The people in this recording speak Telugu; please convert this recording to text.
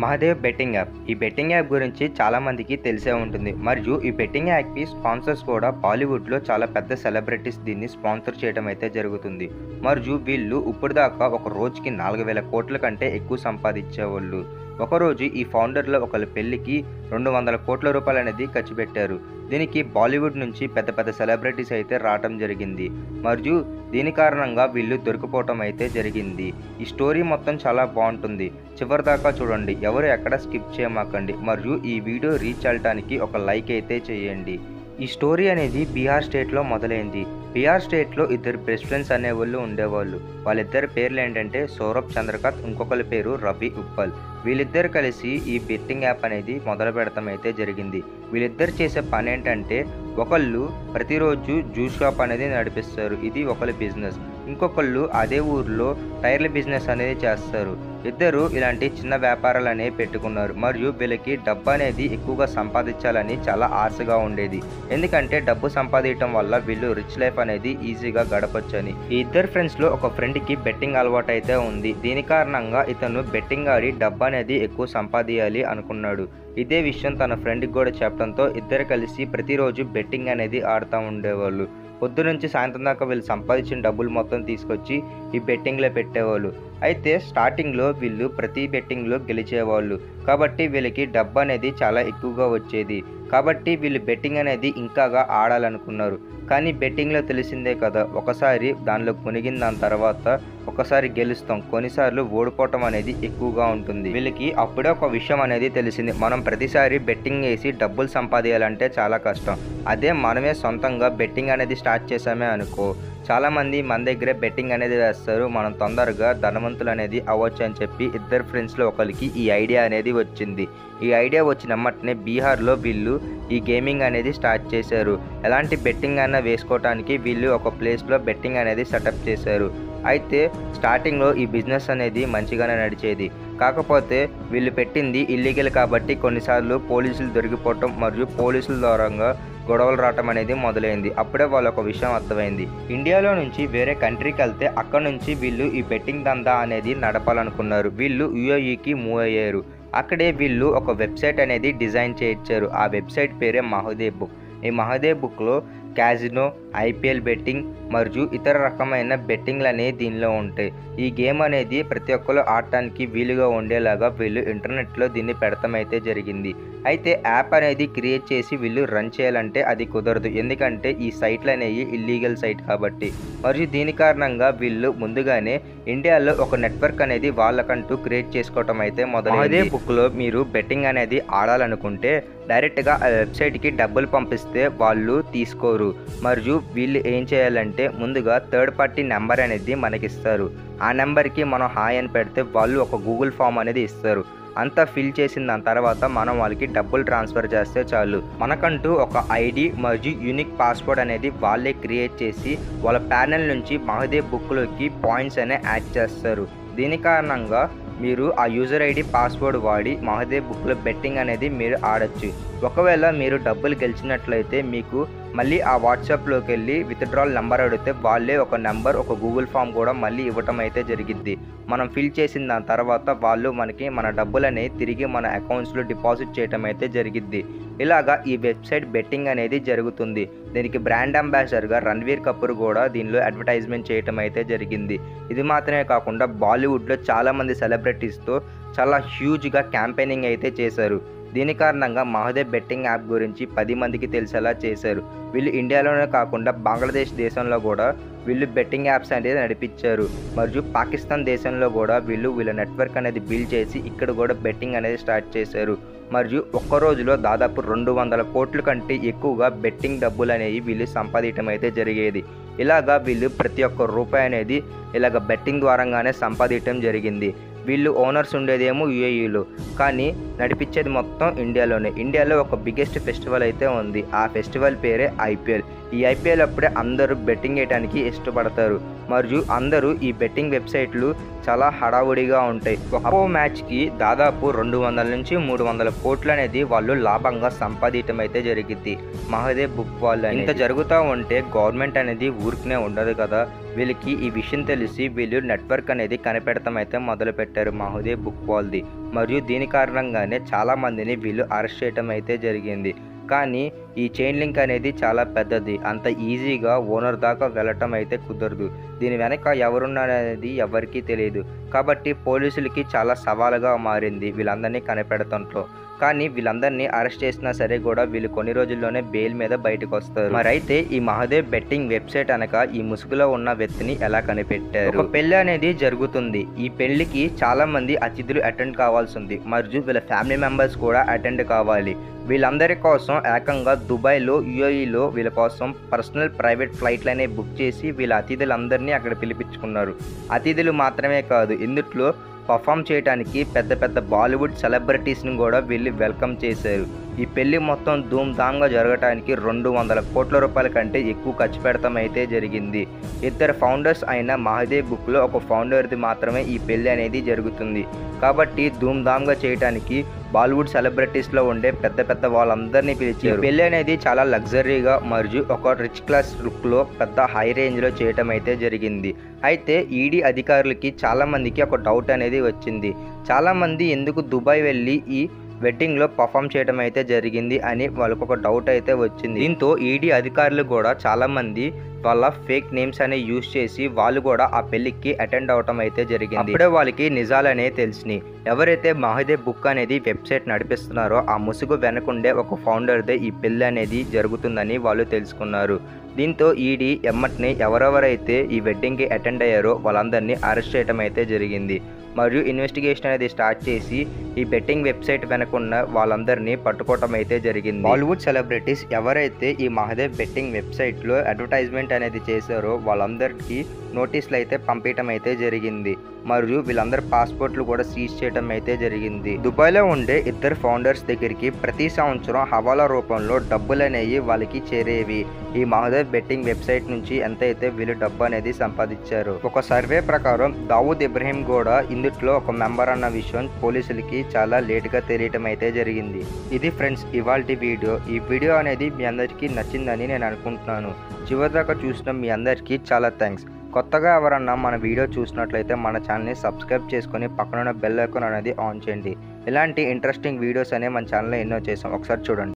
Mahadev betting app. ఈ బెట్టింగ్ యాప్ గురించి చాలామందికి తెలిసే ఉంటుంది. మరియు ఈ బెట్టింగ్ యాప్‌కి స్పాన్సర్స్ కూడా బాలీవుడ్‌లో చాలా పెద్ద సెలబ్రిటీస్ దీన్ని స్పాన్సర్ చేయడం అయితే జరుగుతుంది. మరియు వీళ్ళు ఇప్పటిదాకా ఒక రోజుకి 4,000 కోట్ల కంటే ఎక్కువ సంపాదించేవాళ్ళు. ఒకరోజు ఈ ఫౌండర్‌లో ఒకళ్ళ పెళ్లికి 200 కోట్ల రూపాయలనేది ఖర్చు పెట్టారు. దీనికి బాలీవుడ్ నుంచి పెద్ద పెద్ద సెలబ్రిటీస్ అయితే రావటం జరిగింది. మరియు దీని కారణంగా వీళ్ళు దొరికిపోవటం అయితే జరిగింది. ఈ స్టోరీ మొత్తం చాలా బాగుంటుంది. చివరిదాకా చూడండి. ఎవరు ఎక్కడ స్కిప్ చేయమాకండి. మరియు ఈ వీడియో రీచ్ అవ్వడానికి ఒక లైక్ అయితే చేయండి. ఈ స్టోరీ అనేది బీహార్ స్టేట్లో మొదలైంది. బీహార్ స్టేట్లో ఇద్దరు బెస్ట్ ఫ్రెండ్స్ అనేవాళ్ళు ఉండేవాళ్ళు. వాళ్ళిద్దరి పేర్లు ఏంటంటే సౌరభ్ చంద్రకాంత్, ఇంకొకరి పేరు రవి ఉప్పల్. వీళ్ళిద్దరు కలిసి ఈ బెట్టింగ్ యాప్ అనేది మొదలు పెడతాం అయితే జరిగింది. వీళ్ళిద్దరు చేసే పని ఏంటంటే ఒకళ్ళు ప్రతిరోజు జ్యూస్ షాప్ అనేది నడిపిస్తారు. ఇది ఒకళ్ళ బిజినెస్. ఇంకొకళ్ళు అదే ఊర్లో టైర్ల బిజినెస్ అనేది చేస్తారు. ఇద్దరు ఇలాంటి చిన్న వ్యాపారాలు అనేవి పెట్టుకున్నారు. మరియు వీళ్ళకి డబ్బు అనేది ఎక్కువగా సంపాదించాలని చాలా ఆశగా ఉండేది. ఎందుకంటే డబ్బు సంపాదించడం వల్ల వీళ్ళు రిచ్ లైఫ్ అనేది ఈజీగా గడపొచ్చని. ఈ ఇద్దరు ఫ్రెండ్స్లో ఒక ఫ్రెండ్కి బెట్టింగ్ అలవాటు అయితే ఉంది. దీని కారణంగా ఇతను బెట్టింగ్ ఆడి డబ్బు అనేది ఎక్కువ సంపాదించాలి అనుకున్నాడు. ఇదే విషయం తన ఫ్రెండ్కి కూడా చెప్పడంతో ఇద్దరు కలిసి ప్రతిరోజు బెట్టింగ్ అనేది ఆడుతూ ఉండేవాళ్ళు. పొద్దు నుంచి సాయంత్రం దాకా వీళ్ళు సంపాదించిన డబ్బులు మొత్తం తీసుకొచ్చి ఈ బెట్టింగ్లో పెట్టేవాళ్ళు. అయితే స్టార్టింగ్లో వీళ్ళు ప్రతి బెట్టింగ్లో గెలిచేవాళ్ళు. కాబట్టి వీళ్ళకి డబ్బు అనేది చాలా ఎక్కువగా వచ్చేది. కాబట్టి వీళ్ళు బెట్టింగ్ అనేది ఇంకాగా ఆడాలనుకున్నారు. కానీ బెట్టింగ్లో తెలిసిందే కదా, ఒకసారి దానిలో మునిగిన దాని తర్వాత ఒకసారి గెలుస్తాం, కొన్నిసార్లు ఓడిపోవటం అనేది ఎక్కువగా ఉంటుంది. వీళ్ళకి అప్పుడే ఒక విషయం అనేది తెలిసింది. మనం ప్రతిసారి బెట్టింగ్ వేసి డబ్బులు సంపాదించాలంటే చాలా కష్టం. అదే మనమే సొంతంగా బెట్టింగ్ అనేది స్టార్ట్ చేసామే అనుకో, చాలామంది మన దగ్గరే బెట్టింగ్ అనేది వేస్తారు. మనం తొందరగా ధనవంతులు అనేది అవ్వచ్చు అని చెప్పి ఇద్దరు ఫ్రెండ్స్లో ఒకరికి ఈ ఐడియా అనేది వచ్చింది. ఈ ఐడియా వచ్చిన వెంటనే బీహార్లో వీళ్ళు ఈ గేమింగ్ అనేది స్టార్ట్ చేశారు. ఎలాంటి బెట్టింగ్ అయినా వేసుకోవడానికి వీళ్ళు ఒక ప్లేస్లో బెట్టింగ్ అనేది సెటప్ చేశారు. అయితే స్టార్టింగ్లో ఈ బిజినెస్ అనేది మంచిగానే నడిచేది. కాకపోతే వీళ్ళు పెట్టింది ఇల్లీగల్ కాబట్టి కొన్నిసార్లు పోలీసులు దొరికిపోవటం మరియు పోలీసుల ద్వారంగా గొడవలు రావటం అనేది మొదలైంది. అప్పుడే వాళ్ళకు ఒక విషయం అర్థమైంది. ఇండియాలో నుంచి వేరే కంట్రీకి వెళ్తే అక్కడ నుంచి వీళ్ళు ఈ బెట్టింగ్ దందా అనేది నడపాలనుకున్నారు. వీళ్ళు యూఏఈకి మూవ్ అయ్యారు. అక్కడే వీళ్ళు ఒక వెబ్సైట్ అనేది డిజైన్ చేయించారు. ఆ వెబ్సైట్ పేరే మహదేవ్ బుక్. ఈ మహదేవ్ బుక్లో క్యాజినో, ఐపీఎల్ బెట్టింగ్ మరియు ఇతర రకమైన బెట్టింగ్లు అనేవి దీనిలో ఉంటాయి. ఈ గేమ్ అనేది ప్రతి ఒక్కరు ఆడటానికి వీలుగా ఉండేలాగా వీళ్ళు ఇంటర్నెట్లో దీన్ని పెడతాం అయితే జరిగింది. అయితే యాప్ అనేది క్రియేట్ చేసి వీళ్ళు రన్ చేయాలంటే అది కుదరదు. ఎందుకంటే ఈ సైట్లు అనేవి ఇల్లీగల్ సైట్ కాబట్టి. మరియు దీని కారణంగా వీళ్ళు ముందుగానే ఇండియాలో ఒక నెట్వర్క్ అనేది వాళ్ళకంటూ క్రియేట్ చేసుకోవటం అయితే మొదలైంది. అదే బుక్లో మీరు బెట్టింగ్ అనేది ఆడాలనుకుంటే డైరెక్ట్గా ఆ వెబ్సైట్కి డబ్బులు పంపిస్తే వాళ్ళు తీసుకోరు. మరియు వీళ్ళు ఏం చేయాలంటే ముందుగా థర్డ్ పార్టీ నెంబర్ అనేది మనకిస్తారు. ఆ నెంబర్కి మనం హాయ్ అని పెడితే వాళ్ళు ఒక గూగుల్ ఫామ్ అనేది ఇస్తారు. అంతా ఫిల్ చేసిన దాని తర్వాత మనం వాళ్ళకి డబ్బులు ట్రాన్స్ఫర్ చేస్తే చాలు. మనకంటూ ఒక ఐడి మరియు యూనిక్ పాస్వర్డ్ అనేది వాళ్ళే క్రియేట్ చేసి వాళ్ళ ప్యానెల్ నుంచి మహదేవ్ బుక్లోకి పాయింట్స్ అనే యాడ్ చేస్తారు. దీని కారణంగా మీరు ఆ యూజర్ ఐడి పాస్వర్డ్ వాడి మహదేవ్ బుక్లో బెట్టింగ్ అనేది మీరు ఆడచ్చు. ఒకవేళ మీరు డబ్బులు గెలిచినట్లయితే మీకు మళ్ళీ ఆ వాట్సాప్లోకి వెళ్ళి విత్డ్రాల్ నెంబర్ అడిగితే వాళ్ళే ఒక నెంబర్, ఒక గూగుల్ ఫామ్ కూడా మళ్ళీ ఇవ్వటం అయితే జరిగింది. మనం ఫిల్ చేసిన దాని తర్వాత వాళ్ళు మనకి మన డబ్బులని తిరిగి మన అకౌంట్స్లో డిపాజిట్ చేయటం అయితే జరిగింది. ఇలాగా ఈ వెబ్సైట్ బెట్టింగ్ అనేది జరుగుతుంది. దీనికి బ్రాండ్ అంబాసిడర్గా రణ్వీర్ కపూర్ కూడా దీనిలో అడ్వర్టైజ్మెంట్ చేయటం అయితే జరిగింది. ఇది మాత్రమే కాకుండా బాలీవుడ్లో చాలామంది సెలబ్రిటీస్తో చాలా హ్యూజ్గా క్యాంపెయినింగ్ అయితే చేశారు. దీని కారణంగా మహదేవ్ బెట్టింగ్ యాప్ గురించి 10 మందికి తెలిసేలా చేశారు. వీళ్ళు ఇండియాలోనే కాకుండా బంగ్లాదేశ్ దేశంలో కూడా వీళ్ళు బెట్టింగ్ యాప్స్ అనేది నడిపించారు. మరియు పాకిస్తాన్ దేశంలో కూడా వీళ్ళ నెట్వర్క్ అనేది బిల్డ్ చేసి ఇక్కడ కూడా బెట్టింగ్ అనేది స్టార్ట్ చేశారు. మరియు ఒక్క రోజులో దాదాపు 200 కోట్ల కంటే ఎక్కువగా బెట్టింగ్ డబ్బులు అనేవి వీళ్ళు సంపాదించడం అయితే జరిగేది. ఇలాగా వీళ్ళు ప్రతి ఒక్క రూపాయి అనేది ఇలాగ బెట్టింగ్ ద్వారాగానే సంపాదించడం జరిగింది. వీళ్ళు ఓనర్స్ ఉండేదేమో యూఏఈలో, కానీ నడిపించేది మొత్తం ఇండియాలోనే. ఇండియాలో ఒక బిగ్గెస్ట్ ఫెస్టివల్ అయితే ఉంది. ఆ ఫెస్టివల్ పేరే ఐపీఎల్. ఈ ఐపీఎల్ అప్పుడే అందరూ బెట్టింగ్ వేయడానికి ఇష్టపడతారు. మరియు అందరూ ఈ బెట్టింగ్ వెబ్సైట్లు చాలా హడావుడిగా ఉంటాయి. ఒక్కో మ్యాచ్కి దాదాపు 200 నుంచి 300 కోట్లు అనేది వాళ్ళు లాభంగా సంపాదించడం అయితే జరిగింది. మహదేవ్ బుక్ వాళ్ళు ఇంత జరుగుతూ ఉంటే గవర్నమెంట్ అనేది ఊరికనే ఉండదు కదా. వీళ్ళకి ఈ విషయం తెలిసి వీళ్ళు నెట్వర్క్ అనేది కనిపెడతాం అయితే మొదలు పెట్టారు మహదేవ్ బుక్ వాళ్ళది. మరియు దీని కారణంగానే చాలామందిని వీళ్ళు అరెస్ట్ చేయడం అయితే జరిగింది. కానీ ఈ చైన్ లింక్ అనేది చాలా పెద్దది. అంత ఈజీగా ఓనర్ దాకా వెళ్ళటం అయితే కుదరదు. దీని వెనక ఎవరున్నారనేది ఎవరికీ తెలియదు. కాబట్టి పోలీసులకి చాలా సవాలుగా మారింది వీళ్ళందరినీ కనిపెడతంలో. కానీ వీళ్ళందరినీ అరెస్ట్ చేసినా సరే కూడా వీళ్ళు కొన్ని రోజుల్లోనే బెయిల్ మీద బయటకు వస్తారు. మరైతే ఈ మహాదేవ్ బెట్టింగ్ వెబ్సైట్ అనక ఈ ముసుగులో ఉన్న వ్యక్తిని ఎలా కనిపెట్టారు? ఒక పెళ్లి అనేది జరుగుతుంది. ఈ పెళ్లికి చాలా మంది అతిథులు అటెండ్ కావాల్సి ఉంది. మరియు వీళ్ళ ఫ్యామిలీ మెంబర్స్ కూడా అటెండ్ కావాలి. వీళ్ళందరి కోసం ఏకంగా దుబాయ్లో, యుఏఈలో వీళ్ళ కోసం పర్సనల్ ప్రైవేట్ ఫ్లైట్లనే బుక్ చేసి వీళ్ళ అతిథులందరినీ అక్కడ పిలిపించుకున్నారు. అతిథులు మాత్రమే కాదు, ఇందులో పర్ఫామ్ చేయడానికి పెద్ద పెద్ద బాలీవుడ్ సెలబ్రిటీస్ని కూడా వీళ్ళు వెల్కమ్ చేశారు. ఈ పెళ్లి మొత్తం ధూమ్ధామ్గా జరగడానికి 200 కోట్ల రూపాయల కంటే ఎక్కువ ఖర్చు పెడతాం అయితే జరిగింది. ఇద్దరు ఫౌండర్స్ అయిన మహాదేవ్ బుక్లో ఒక ఫౌండర్ది మాత్రమే ఈ పెళ్లి అనేది జరుగుతుంది. కాబట్టి ధూమ్ధామ్గా చేయడానికి బాలీవుడ్ సెలబ్రిటీస్లో ఉండే పెద్ద పెద్ద వాళ్ళందరినీ పిలిచారు. పెళ్లి అనేది చాలా లగ్జరీగా మరియు ఒక రిచ్ క్లాస్ లుక్లో పెద్ద హై రేంజ్లో చేయటం అయితే జరిగింది. అయితే ఈడీ అధికారులకి చాలామందికి ఒక డౌట్ అనేది వచ్చింది. చాలామంది ఎందుకు దుబాయ్ వెళ్ళి ఈ వెడ్డింగ్లో పర్ఫామ్ చేయడం అయితే జరిగింది అని వాళ్ళకు ఒక డౌట్ అయితే వచ్చింది. దీంతో ఈడీ అధికారులు కూడా చాలామంది వాళ్ళ ఫేక్ నేమ్స్ అనే యూజ్ చేసి వాళ్ళు కూడా ఆ పెళ్లికి అటెండ్ అవటం అయితే జరిగింది. అప్పుడే వాళ్ళకి నిజాలనే తెలిసినాయి. ఎవరైతే మహాదేవ్ బుక్ అనేది వెబ్సైట్ నడిపిస్తున్నారో ఆ ముసుగు వెనకుండే ఒక ఫౌండర్దే ఈ పెళ్లి అనేది జరుగుతుందని వాళ్ళు తెలుసుకున్నారు. దీంతో ఈడీ ఎమ్మటిని ఎవరెవరైతే ఈ వెడ్డింగ్కి అటెండ్ అయ్యారో వాళ్ళందరినీ అరెస్ట్ చేయడం అయితే జరిగింది. మరియు ఇన్వెస్టిగేషన్ అనేది స్టార్ట్ చేసి ఈ బెట్టింగ్ వెబ్సైట్ వెనకున్న వాళ్ళందరినీ పట్టుకోవటం అయితే జరిగింది. బాలీవుడ్ సెలబ్రిటీస్ ఎవరైతే ఈ మహాదేవ్ బెట్టింగ్ వెబ్సైట్లో అడ్వర్టైజ్మెంట్ అనేది చేశారో వాళ్ళందరికీ నోటీసులు అయితే పంపించడం అయితే జరిగింది. మరియు వీళ్ళందరి పాస్పోర్ట్లు కూడా సీజ్ చేయడం అయితే జరిగింది. దుబాయ్లో ఉండే ఇద్దరు ఫౌండర్స్ దగ్గరికి ప్రతి సంవత్సరం హవాలా రూపంలో డబ్బులు అనేవి వాళ్ళకి చేరేవి. ఈ మహాదేవ్ బెట్టింగ్ వెబ్సైట్ నుంచి ఎంతైతే వీళ్ళు డబ్బు అనేది సంపాదించారు. ఒక సర్వే ప్రకారం దావూద్ ఇబ్రహీం కూడా ఇందులో ఒక మెంబర్ అన్న విషయం పోలీసులకి చాలా లేటుగా తెలియటం అయితే జరిగింది. ఇది ఫ్రెండ్స్ ఇవాల్టి వీడియో. ఈ వీడియో అనేది మీ అందరికీ నచ్చిందని నేను అనుకుంటున్నాను. చివరిదాకా చూసిన మీ అందరికీ చాలా థ్యాంక్స్. కొత్తగా ఎవరన్నా మన వీడియో చూసినట్లయితే మన ఛానల్ని సబ్స్క్రైబ్ చేసుకొని పక్కన ఉన్న బెల్ ఐకాన్ అనేది ఆన్ చేయండి. ఇలాంటి ఇంట్రెస్టింగ్ వీడియోస్ అనేవి మన ఛానల్లో ఎన్నో చేసాం, ఒకసారి చూడండి.